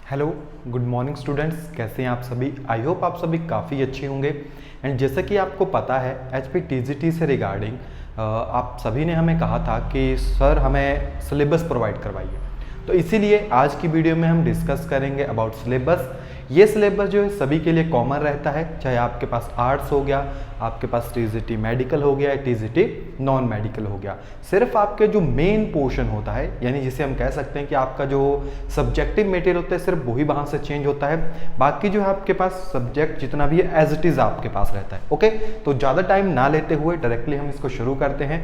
Hello, good morning students. कैसे हैं आप सभी? आई होप आप सभी काफ़ी अच्छे होंगे। एंड जैसा कि आपको पता है HPTGT से रिगार्डिंग आप सभी ने हमें कहा था कि सर हमें सिलेबस प्रोवाइड करवाइए, तो इसीलिए आज की वीडियो में हम डिस्कस करेंगे अबाउट सिलेबस। ये सिलेबस जो है सभी के लिए कॉमन रहता है, चाहे आपके पास आर्ट्स हो गया, आपके पास TGT मेडिकल हो गया या TGT नॉन मेडिकल हो गया। सिर्फ आपके जो मेन पोर्शन होता है, यानी जिसे हम कह सकते हैं कि आपका जो सब्जेक्टिव मटेरियल होता है सिर्फ वही वहाँ से चेंज होता है। बाकी जो है आपके पास सब्जेक्ट जितना भी है एज इट इज़ आपके पास रहता है। ओके, तो ज़्यादा टाइम ना लेते हुए डायरेक्टली हम इसको शुरू करते हैं।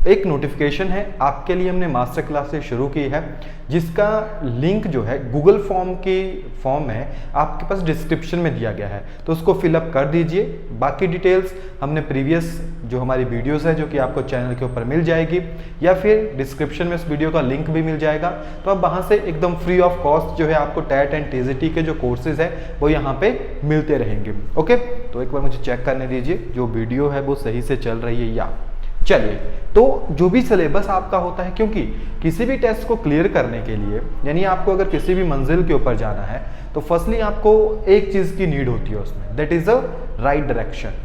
एक नोटिफिकेशन है आपके लिए, हमने मास्टर क्लासेस शुरू की है जिसका लिंक जो है गूगल फॉर्म की फॉर्म है आपके पास डिस्क्रिप्शन में दिया गया है, तो उसको फिलअप कर दीजिए। बाकी डिटेल्स हमने प्रीवियस जो हमारी वीडियोस है जो कि आपको चैनल के ऊपर मिल जाएगी, या फिर डिस्क्रिप्शन में उस वीडियो का लिंक भी मिल जाएगा। तो आप वहाँ से एकदम फ्री ऑफ कॉस्ट जो है आपको टैट एंड TGT के जो कोर्सेज है वो यहाँ पे मिलते रहेंगे। ओके, तो एक बार मुझे चेक करने दीजिए जो वीडियो है वो सही से चल रही है या। चलिए, तो जो भी सिलेबस आपका होता है, क्योंकि किसी भी टेस्ट को क्लियर करने के लिए, यानी आपको अगर किसी भी मंजिल के ऊपर जाना है तो फर्स्टली आपको एक चीज की नीड होती है उसमें, that is a right direction.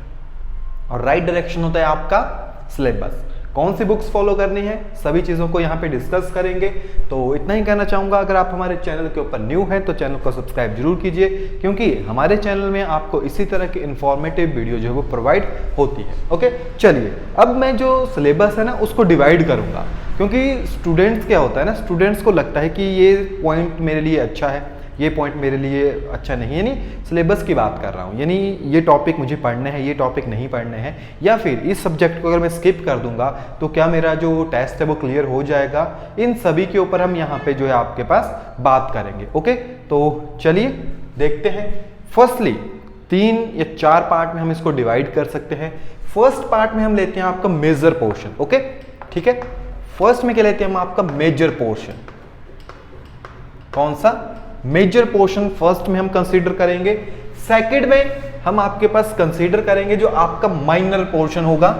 और राइट डायरेक्शन होता है आपका सिलेबस। कौन सी बुक्स फॉलो करनी है, सभी चीज़ों को यहाँ पे डिस्कस करेंगे। तो इतना ही कहना चाहूँगा, अगर आप हमारे चैनल के ऊपर न्यू हैं तो चैनल को सब्सक्राइब जरूर कीजिए, क्योंकि हमारे चैनल में आपको इसी तरह की इन्फॉर्मेटिव वीडियो जो है वो प्रोवाइड होती है। ओके, चलिए अब मैं जो सिलेबस है ना उसको डिवाइड करूँगा, क्योंकि स्टूडेंट्स क्या होता है ना, स्टूडेंट्स को लगता है कि ये पॉइंट मेरे लिए अच्छा है, ये पॉइंट मेरे लिए अच्छा नहीं है। यानी सिलेबस की बात कर रहा हूँ, यानी ये टॉपिक मुझे पढ़ने हैं, ये टॉपिक नहीं पढ़ने हैं, या फिर इस सब्जेक्ट को अगर मैं स्किप कर दूंगा तो क्या मेरा जो टेस्ट है वो क्लियर हो जाएगा। इन सभी के ऊपर हम यहाँ पे जो है आपके पास बात करेंगे। ओके, तो चलिए देखते हैं। फर्स्टली 3 या 4 पार्ट में हम इसको डिवाइड कर सकते हैं। फर्स्ट पार्ट में हम लेते हैं आपका मेजर पोर्शन। ओके, ठीक है, फर्स्ट में क्या लेते हैं हम आपका मेजर पोर्शन। कौन सा मेजर पोर्शन फर्स्ट में हम कंसीडर करेंगे। सेकंड में हम आपके पास कंसीडर करेंगे जो आपका माइनर पोर्शन होगा,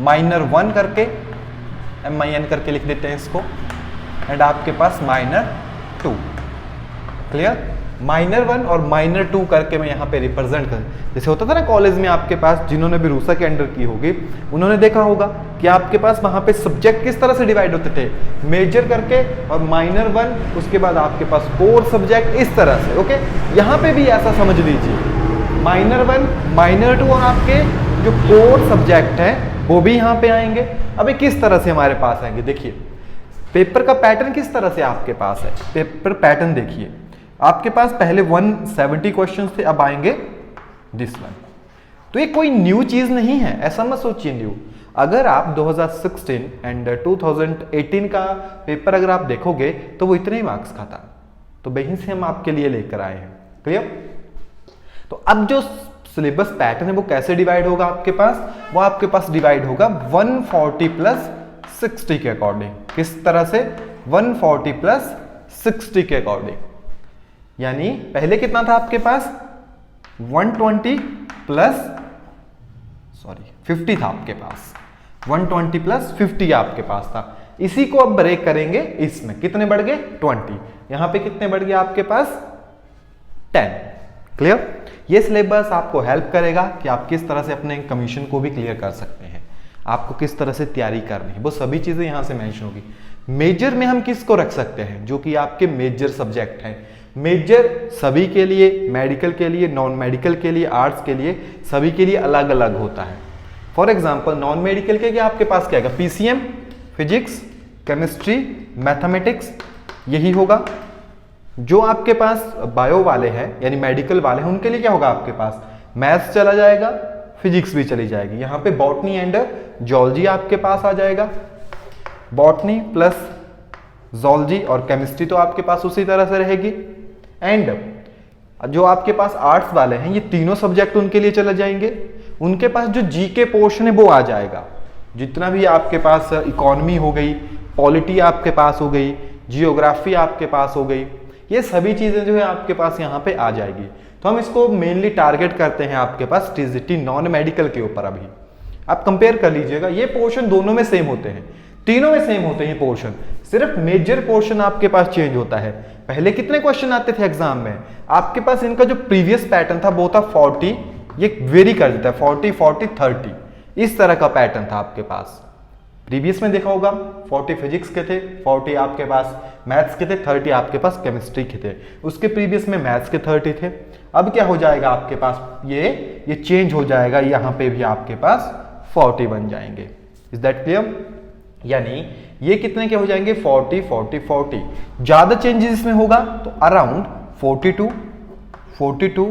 माइनर 1 करके MIN करके लिख देते हैं इसको, एंड आपके पास माइनर 2। क्लियर, माइनर 1 और माइनर 2 करके मैं यहाँ पे रिप्रेजेंट कर, जैसे होता था ना कॉलेज में आपके पास, जिन्होंने भी रूसा के अंडर की होगी उन्होंने देखा होगा कि आपके पास वहाँ पे सब्जेक्ट किस तरह से डिवाइड होते थे, मेजर करके और माइनर 1, उसके बाद आपके पास कोर सब्जेक्ट इस तरह से। ओके, यहाँ पे भी ऐसा समझ लीजिए, माइनर 1, माइनर 2 और आपके जो कोर सब्जेक्ट है वो भी यहाँ पे आएंगे। अभी किस तरह से हमारे पास आएंगे, देखिए पेपर का पैटर्न किस तरह से आपके पास है। पेपर पैटर्न देखिए, आपके पास पहले 170 क्वेश्चंस थे, अब आएंगे दिस वन। तो ये कोई न्यू चीज नहीं है, ऐसा मत सोचिए न्यू। अगर आप 2016 एंड 2018 का पेपर अगर आप देखोगे तो वो इतने ही मार्क्स का था, तो वहीं से हम आपके लिए लेकर आए हैं। क्लियर, तो अब जो सिलेबस पैटर्न है वो कैसे डिवाइड होगा आपके पास, वो आपके पास डिवाइड होगा 140 प्लस 60 के अकॉर्डिंग। किस तरह से, 140 प्लस 60 के अकॉर्डिंग। यानी पहले कितना था आपके पास, 120 प्लस 50 था आपके पास, 120 प्लस 50 आपके पास था। इसी को अब ब्रेक करेंगे, इसमें कितने बढ़ गए 20, यहां पे कितने बढ़ गए आपके पास 10। क्लियर, ये सिलेबस आपको हेल्प करेगा कि आप किस तरह से अपने कमीशन को भी क्लियर कर सकते हैं, आपको किस तरह से तैयारी करनी है, वो सभी चीजें यहां से मेंशन होगी। मेजर में हम किसको रख सकते हैं, जो कि आपके मेजर सब्जेक्ट हैं। मेजर सभी के लिए, मेडिकल के लिए, नॉन मेडिकल के लिए, आर्ट्स के लिए, सभी के लिए अलग अलग होता है। फॉर एग्जांपल नॉन मेडिकल के आपके पास क्या है, PCM, फिजिक्स, केमिस्ट्री, मैथमेटिक्स, यही होगा। जो आपके पास बायो वाले हैं यानी मेडिकल वाले हैं उनके लिए क्या होगा, आपके पास मैथ्स चला जाएगा, फिजिक्स भी चली जाएगी। यहाँ पे बॉटनी एंड जूलॉजी आपके पास आ जाएगा, बॉटनी प्लस जूलॉजी और केमिस्ट्री तो आपके पास उसी तरह से रहेगी। एंड जो आपके पास आर्ट्स वाले हैं ये तीनों सब्जेक्ट उनके लिए चले जाएंगे। उनके पास जो जीके पोर्शन है वो आ जाएगा, जितना भी आपके पास इकोनॉमी हो गई, पॉलिटी आपके पास हो गई, जियोग्राफी आपके पास हो गई, ये सभी चीजें जो है आपके पास यहाँ पे आ जाएगी। तो हम इसको मेनली टारगेट करते हैं आपके पास TGT नॉन मेडिकल के ऊपर। अभी आप कंपेयर कर लीजिएगा, ये पोर्शन दोनों में सेम होते हैं, तीनों में सेम होते हैं ये पोर्शन। सिर्फ मेजर पोर्शन आपके पास चेंज होता है। पहले कितने क्वेश्चन आते थे एग्जाम में, आपके पास इनका जो प्रीवियस पैटर्न था वो था 40, ये वेरी कर देता है 40 40 30, इस तरह का पैटर्न था आपके पास। प्रीवियस में देखा होगा 40 फिजिक्स के थे, 40 आपके पास मैथ्स के थे, 30 आपके पास केमिस्ट्री के थे, उसके प्रीवियस में मैथ्स के 30 थे। अब क्या हो जाएगा आपके पास, ये चेंज हो जाएगा, यहाँ पे भी आपके पास 40 बन जाएंगे। Is that clear? यानी ये कितने के हो जाएंगे 40 40 40। ज्यादा चेंजेस इसमें होगा तो अराउंड 42 42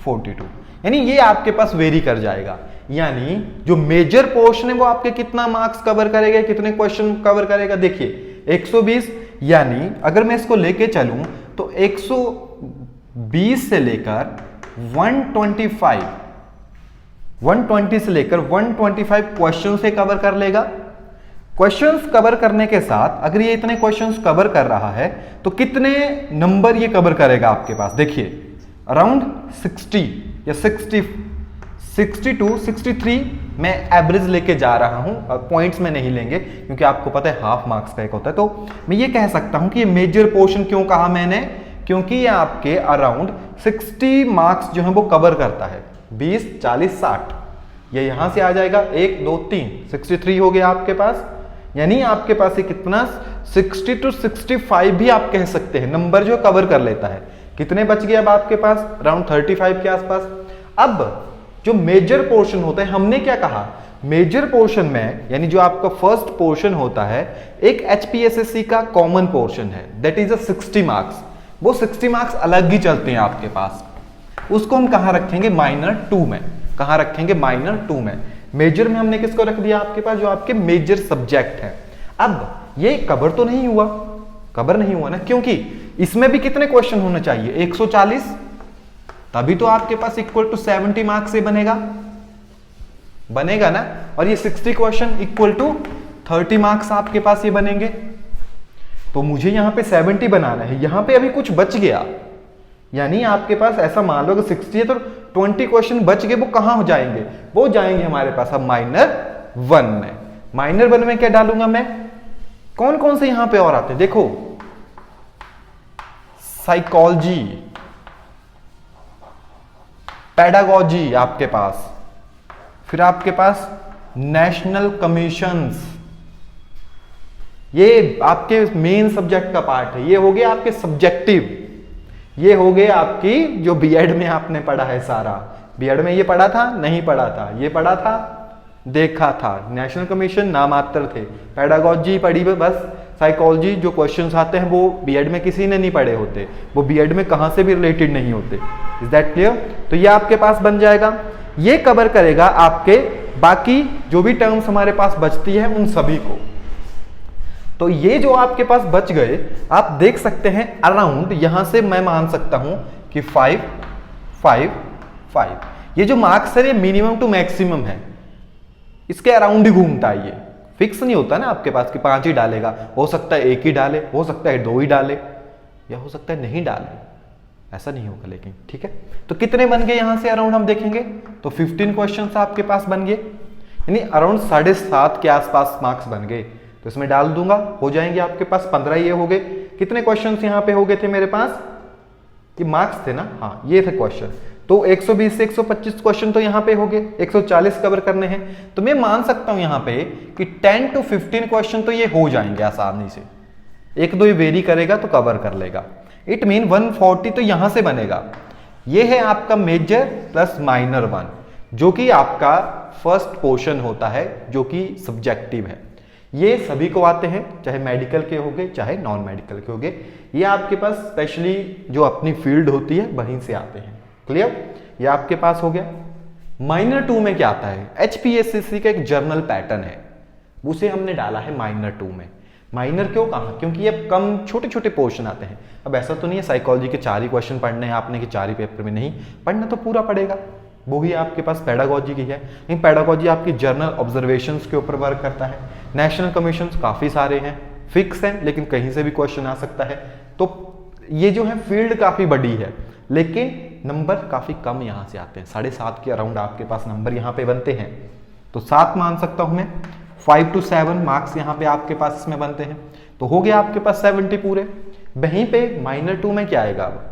42, यानी ये आपके पास वेरी कर जाएगा। यानी जो मेजर पोर्शन है वो आपके कितना मार्क्स कवर करेगा, कितने क्वेश्चन कवर करेगा, देखिए 120। यानी अगर मैं इसको लेके चलूं तो 120 से लेकर 120 से लेकर 125 क्वेश्चन से कवर कर लेगा। क्वेश्चंस कवर करने के साथ अगर ये इतने क्वेश्चंस कवर कर रहा है तो कितने नंबर ये कवर करेगा आपके पास, देखिए अराउंड 60 या 60 62 63 मैं एवरेज लेके जा रहा हूं, पॉइंट्स में नहीं लेंगे क्योंकि आपको पता है हाफ मार्क्स का एक होता है। तो मैं ये कह सकता हूं कि ये मेजर पोर्शन क्यों कहा मैंने, क्योंकि ये आपके अराउंड 60 मार्क्स जो है वो कवर करता है, 20 40 60, ये यहां से आ जाएगा 1 2 3 63 हो गया आपके पास। यानी आपके पास ये कितना 60 to 65 भी आप कह सकते हैं नंबर जो कवर कर लेता है। कितने बच गए अब आपके पास, अराउंड 35 के आसपास। अब जो मेजर पोर्शन होता है, हमने क्या कहा, मेजर पोर्शन में यानी जो आपका फर्स्ट पोर्शन होता है एक एचपीएसएससी का कॉमन पोर्शन है, दैट इज अ 60 मार्क्स। वो 60 मार्क्स अलग ही चलते हैं आपके पास, उसको हम कहां रखेंगे, माइनर 2 में। कहां रखेंगे, माइनर 2 में। मेजर में हमने किसको रख दिया आपके पास, जो आपके मेजर सब्जेक्ट है। अब ये कवर तो नहीं हुआ, कवर नहीं हुआ ना, क्योंकि इसमें भी कितने क्वेश्चन होने चाहिए, 140, तभी तो आपके पास इक्वल टू 70 मार्क्स से बनेगा ना। और ये 60 क्वेश्चन इक्वल टू 30 मार्क्स आपके पास ये बनेंगे। तो मुझे यहां पे 70 बनाना है, यहां पे अभी कुछ बच गया, यानी आपके पास ऐसा मान लो कि 60 है तो 20 क्वेश्चन बच गए, वो कहां हो जाएंगे, वो जाएंगे हमारे पास अब माइनर 1 में। माइनर 1 में क्या डालूंगा मैं, कौन कौन से यहां पे और आते हैं, देखो साइकोलॉजी, पेडागोजी आपके पास, फिर आपके पास नेशनल कमीशंस, ये आपके मेन सब्जेक्ट का पार्ट है। ये हो गया आपके सब्जेक्टिव, ये हो गए आपकी जो बीएड में आपने पढ़ा है सारा। बीएड में ये पढ़ा था, नहीं पढ़ा था, ये पढ़ा था, देखा था। नेशनल कमीशन नामात्र थे, पेडागोजी पढ़ी बस, साइकोलॉजी जो क्वेश्चंस आते हैं वो बीएड में किसी ने नहीं पढ़े होते, वो बीएड में कहां से भी रिलेटेड नहीं होते। Is that clear? तो ये आपके पास बन जाएगा, ये कवर करेगा आपके बाकी जो भी टर्म्स हमारे पास बचती है उन सभी को। तो ये जो आपके पास बच गए, आप देख सकते हैं अराउंड, यहां से मैं मान सकता हूं कि 5 5 5, ये जो मार्क्स है ये मिनिमम टू मैक्सिमम है, इसके अराउंड ही घूमता है, ये फिक्स नहीं होता ना आपके पास कि 5 ही डालेगा, हो सकता है 1 ही डाले, हो सकता है 2 ही डाले, या हो सकता है नहीं डाले, ऐसा नहीं होगा लेकिन, ठीक है। तो कितने बन गए यहां से अराउंड हम देखेंगे तो 15 क्वेश्चंस आपके पास बन गए, यानी अराउंड 7.5 के आसपास मार्क्स बन गए। तो इसमें डाल दूंगा, हो जाएंगे आपके पास 15, ये हो गए। कितने क्वेश्चंस यहां पे हो गए थे मेरे पास, ये मार्क्स थे ना, हाँ ये थे क्वेश्चन। तो 120 से 125 क्वेश्चन तो यहां पे हो गए, 140 कवर करने हैं। तो मैं मान सकता हूं यहां पे कि 10 to 15 क्वेश्चन तो ये हो जाएंगे आसानी से, 1-2 ये वेरी करेगा तो कवर कर लेगा। इट मीन 140 तो यहां से बनेगा। ये है आपका मेजर प्लस माइनर 1, जो कि आपका फर्स्ट पोर्शन होता है, जो कि सब्जेक्टिव है। ये सभी को आते हैं, चाहे मेडिकल के होंगे चाहे नॉन मेडिकल के होंगे, ये आपके पास स्पेशली जो अपनी फील्ड होती है वहीं से आते हैं। क्लियर? ये आपके पास हो गया। माइनर 2 में क्या आता है, एचपीएससी का एक जर्नल पैटर्न है, उसे हमने डाला है माइनर 2 में। माइनर क्यों कहा, क्योंकि अब कम छोटे छोटे पोर्शन आते हैं। अब ऐसा तो नहीं है साइकोलॉजी के 4 ही क्वेश्चन पढ़ने हैं आपने कि 4 ही पेपर में, नहीं पढ़ना तो पूरा पड़ेगा। वो ही आपके पास पेडागोजी की है, लेकिन पेडागोजी आपकी जर्नल ऑब्जर्वेशंस के ऊपर वर्क करता है। नेशनल कमीशन काफी सारे हैं, फिक्स हैं, लेकिन कहीं से भी क्वेश्चन आ सकता है। तो ये जो है फील्ड काफी बड़ी है, लेकिन नंबर काफी कम यहां से आते हैं। 7.5 के अराउंड आपके पास नंबर यहां पे बनते हैं। तो 7 मान सकता हूं मैं, 5 to 7 मार्क्स यहां पे आपके पास इसमें बनते हैं। तो हो गया आपके पास 70 पूरे। वहीं पे माइनर 2 में क्या आएगा? अब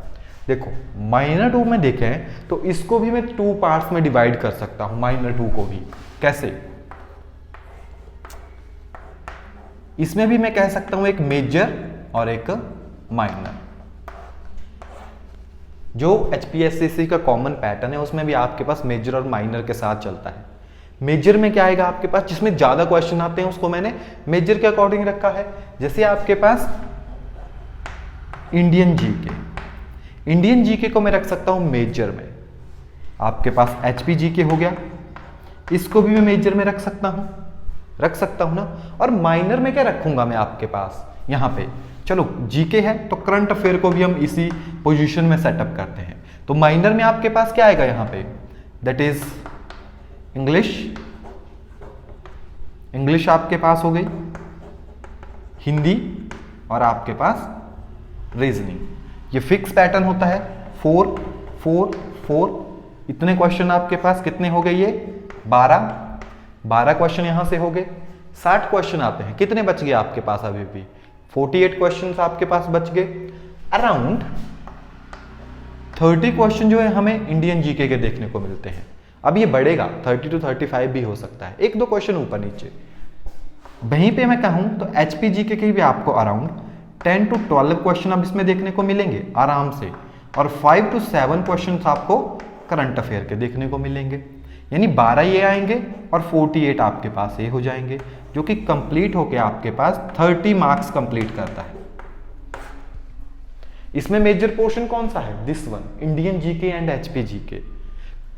देखो माइनर 2 में देखें तो इसको भी मैं 2 पार्ट्स में डिवाइड कर सकता हूं, माइनर 2 को भी। कैसे? इसमें भी मैं कह सकता हूं एक मेजर और एक माइनर। जो HPSCC का कॉमन पैटर्न है उसमें भी आपके पास मेजर और माइनर के साथ चलता है। मेजर में क्या आएगा आपके पास? जिसमें ज्यादा क्वेश्चन आते हैं उसको मैंने मेजर के अकॉर्डिंग रखा है। जैसे आपके पास इंडियन जीके को मैं रख सकता हूं मेजर में। आपके पास HP जीके हो गया, इसको भी मैं मेजर में रख सकता हूं ना। और माइनर में क्या रखूंगा मैं आपके पास? यहां पे चलो जीके है तो करंट अफेयर को भी हम इसी पोजीशन में सेटअप करते हैं। तो माइनर में आपके पास क्या आएगा यहां पे? दैट इज इंग्लिश आपके पास हो गई, हिंदी और आपके पास रीजनिंग। ये फिक्स पैटर्न होता है 4 4 4। इतने क्वेश्चन आपके पास कितने हो गए? ये 12 क्वेश्चन यहां से हो गए। 60 क्वेश्चन आते हैं, कितने बच गए आपके पास? अभी भी 48 क्वेश्चन आपके पास बच गए। अराउंड 30 क्वेश्चन जो है हमें इंडियन जीके के देखने को मिलते हैं। अब ये बढ़ेगा, 30 to 35 भी हो सकता है, 1-2 क्वेश्चन ऊपर नीचे। वहीं पे मैं कहूं तो HP जीके के भी आपको अराउंड 10 to 12 क्वेश्चन अब इसमें देखने को मिलेंगे आराम से, और 5 to 7 क्वेश्चन आपको करंट अफेयर के देखने को मिलेंगे। यानी 12 ये आएंगे और 48 आपके पास ये हो जाएंगे, जो कि कंप्लीट होके आपके पास 30 मार्क्स कंप्लीट करता है। इसमें मेजर पोर्शन कौन सा है? This one, Indian GK and HP GK.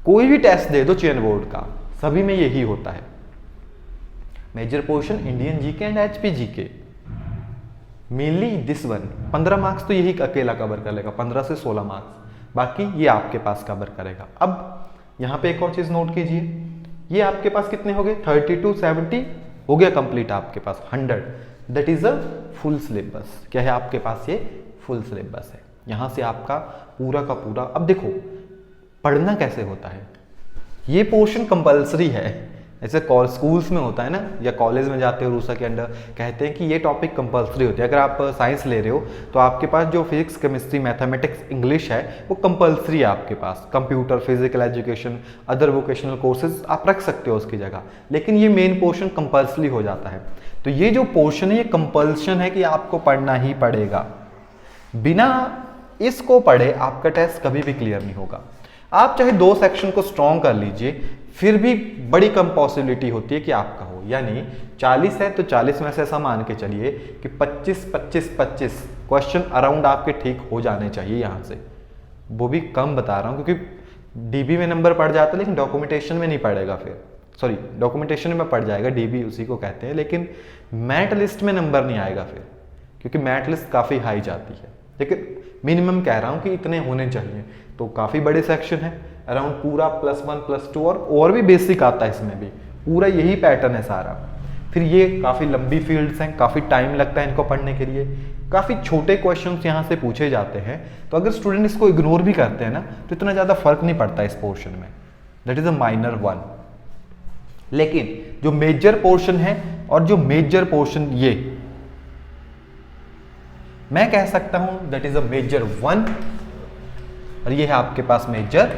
कोई भी टेस्ट दे दो चेन बोर्ड का, सभी में यही होता है। Major portion Indian GK and HP GK, mainly this one. 15 marks तो यही अकेला कवर कर लेगा, 15 से 16 मार्क्स, बाकी ये आपके पास कवर करेगा। अब यहां पे एक और चीज नोट कीजिए, ये आपके पास कितने हो गए? 30 to 70 हो गया कंप्लीट आपके पास 100। That is a full syllabus. क्या है आपके पास? ये फुल सिलेबस है। यहां से आपका पूरा का पूरा। अब देखो पढ़ना कैसे होता है, ये पोर्शन कंपलसरी है। ऐसे स्कूल्स में होता है ना, या कॉलेज में जाते हो रूसा के अंडर, कहते हैं कि ये टॉपिक कंपलसरी होती है। अगर आप साइंस ले रहे हो तो आपके पास जो फिजिक्स, केमिस्ट्री, मैथमेटिक्स, इंग्लिश है वो कंपलसरी है आपके पास। Computer, physical education, other vocational courses आप रख सकते हो उसकी जगह, लेकिन ये मेन पोर्शन कंपलसरी हो जाता है। तो ये जो पोर्शन है ये कंपल्शन है कि आपको पढ़ना ही पड़ेगा। बिना इसको पढ़े आपका टेस्ट कभी भी क्लियर नहीं होगा। आप चाहे 2 सेक्शन को स्ट्रॉन्ग कर लीजिए, फिर भी बड़ी कम पॉसिबिलिटी होती है कि आपका हो। यानी 40 है तो 40 में से ऐसा मान के चलिए कि 25 क्वेश्चन अराउंड आपके ठीक हो जाने चाहिए यहां से। वो भी कम बता रहा हूं क्योंकि डीबी में नंबर पड़ जाता है, लेकिन डॉक्यूमेंटेशन में नहीं पड़ेगा। फिर सॉरी, डॉक्यूमेंटेशन में पड़ जाएगा, डीबी उसी को कहते हैं, लेकिन मैट लिस्ट में नंबर नहीं आएगा फिर, क्योंकि मैट लिस्ट काफ़ी हाई जाती है। लेकिन मिनिमम कह रहा हूं कि इतने होने चाहिए। तो काफ़ी बड़े सेक्शन है, अराउंड पूरा +1 +2 और भी बेसिक आता है इसमें भी, पूरा यही पैटर्न है सारा। फिर ये काफ़ी लंबी फील्ड्स हैं, काफ़ी टाइम लगता है इनको पढ़ने के लिए, काफ़ी छोटे क्वेश्चंस यहाँ से पूछे जाते हैं। तो अगर स्टूडेंट इसको इग्नोर भी करते हैं ना तो इतना ज़्यादा फर्क नहीं पड़ता इस पोर्शन में। That is a minor 1। लेकिन जो मेजर पोर्शन है और जो मेजर पोर्शन ये मैं कह सकता हूं दैट इज अ मेजर 1 और ये है आपके पास मेजर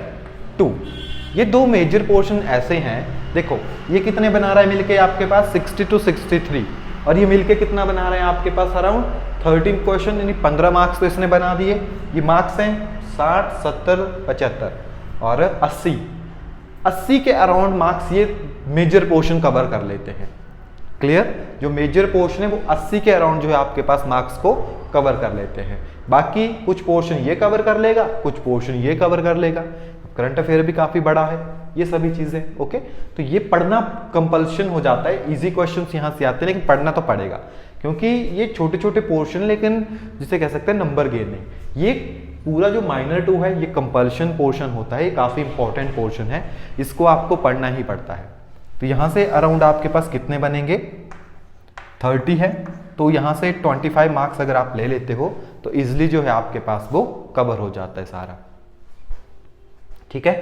2। ये 2 मेजर पोर्शन ऐसे हैं, देखो ये कितने बना रहा है मिलके आपके पास 60 to 63, और ये मिलके कितना बना रहे हैं आपके पास अराउंड 13 क्वेश्चन, यानी 15 मार्क्स तो इसने बना दिए। ये मार्क्स हैं 60, 70, 75 और 80 के अराउंड मार्क्स ये मेजर पोर्शन कवर कर लेते हैं। क्लियर? जो मेजर पोर्शन है वो 80 के अराउंड जो है आपके पास मार्क्स को कवर कर लेते हैं। बाकी कुछ पोर्शन ये कवर कर लेगा, कुछ पोर्शन ये कवर कर लेगा। करंट अफेयर भी काफी बड़ा है, ये सभी चीजें। ओके, तो ये पढ़ना कंपल्शन हो जाता है। इजी क्वेश्चंस यहां से आते हैं, लेकिन पढ़ना तो पड़ेगा क्योंकि ये छोटे छोटे पोर्शन, लेकिन जिसे कह सकते हैं नंबर गेन नहीं। ये पूरा जो माइनर 2 है ये कंपल्शन पोर्शन होता है, ये काफी इंपॉर्टेंट पोर्शन है, इसको आपको पढ़ना ही पड़ता है। तो यहां से अराउंड आपके पास कितने बनेंगे? 30 है, तो यहां से 25 मार्क्स अगर आप ले लेते हो तो इजिली जो है आपके पास वो कवर हो जाता है सारा। ठीक है।